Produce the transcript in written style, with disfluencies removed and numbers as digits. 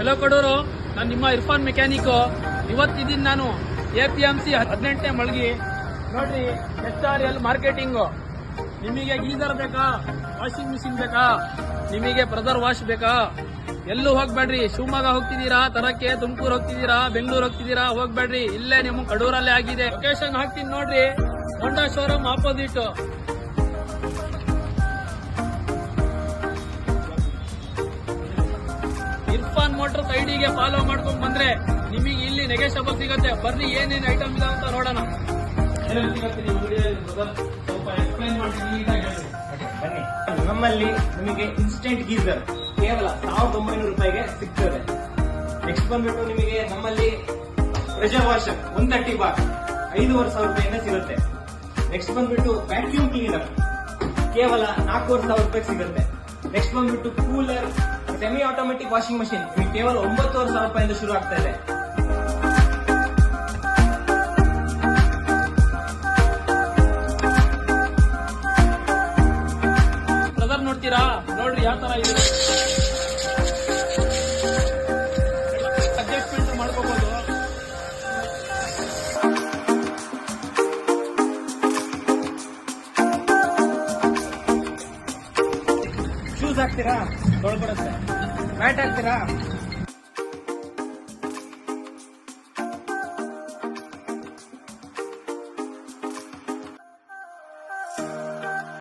Hello Kadur, ನಾನು ನಿಮ್ಮ Irfan mechanic. ಇವತ್ತಿದ್ದೀನಿ ನಾನು APMC 18ನೇ ಮಳ್ಗಿ. ನೋಡ್ರಿ, SRL ಮಾರ್ಕೆಟಿಂಗ್. ನಿಮಗೆ ಗೀಸರ್ ಬೇಕಾ, ವಾಷಿಂಗ್ ಮಿಷಿನ್ ಬೇಕಾ, ನಿಮಗೆ ಬ್ರದರ್ ವಾಶ್ ಬೇಕಾ, ಎಲ್ಲೂ ಹೋಗ್ಬೇಡ್ರಿ. ಶಿವಮೊಗ್ಗ ಹೋಗ್ತಿದ್ದೀರಾ ತರಕ್ಕೆ, ತುಮಕೂರು ಹೋಗ್ತಿದ್ದೀರಾ, ಬೆಂಗಳೂರು ಹೋಗ್ತಿದ್ದೀರಾ, ಹೋಗ್ಬೇಡ್ರಿ. ಇಲ್ಲೇ ನಿಮ್ಮ ಕಡೂರಲ್ಲೇ ಆಗಿದೆ. ಲೊಕೇಶನ್ ಹಾಕ್ತೀನಿ ನೋಡ್ರಿ, Honda showroom opposite. Irfan Motors ಐಡಿಗೆ ಫಾಲೋ ಮಾಡ್ಕೊಂಡ್ ಬಂದ್ರೆ ನಿಮಗೆ ಇಲ್ಲಿ ನೆಗೆಷಬಲ್ ಸಿಗುತ್ತೆ. ಬರ್ರಿ, ಏನೇನ್ ಐಟಮ್ ಇದೆ ಅಂತ ನೋಡೋಣ. ಸ್ವಲ್ಪ ಎಕ್ಸ್ಪ್ಲೈನ್ ಮಾಡ್ತೀನಿ. ಬನ್ನಿ, ನಮ್ಮಲ್ಲಿ ನಿಮಗೆ ಇನ್ಸ್ಟೆಂಟ್ ಗೀಸರ್ ಕೇವಲ 1900 ರೂಪಾಯಿಗೆ ಸಿಗ್ತದೆ. ನೆಕ್ಸ್ಟ್ ಬಂದ್ಬಿಟ್ಟು ನಿಮಗೆ ನಮ್ಮಲ್ಲಿ ಪ್ರೆಷರ್ ವಾಷರ್ 130 ಬಾರ್ 5,500 ರೂಪಾಯಿಂದ ಸಿಗುತ್ತೆ. ನೆಕ್ಸ್ಟ್ ಬಂದ್ಬಿಟ್ಟು ವ್ಯಾಕ್ಯೂಮ್ ಕ್ಲೀನರ್ ಕೇವಲ 4,500 ರೂಪಾಯಿ ಸಿಗುತ್ತೆ. ನೆಕ್ಸ್ಟ್ ಬಂದ್ಬಿಟ್ಟು cooler semi automatic washing machine ಕೇವಲ 9,500 ರೂಪಾಯಿಂದ ಶುರು ಆಗ್ತಾ ಇದೆ. ಬ್ರದರ್ ನೋಡ್ತೀರಾ, ನೋಡ್ರಿ ಯಾವ ತರ ಇದೆ. ಅಡ್ಜಸ್ಟ್ಮೆಂಟ್ ಮಾಡ್ಕೋಬಹುದು. ಶೂಸ್ ಹಾಕ್ತೀರಾ, ತೊಳ್ಕೊಡುತ್ತೆ. ಮ್ಯಾಟ್ ಹಾಕ್ತೀರಾ,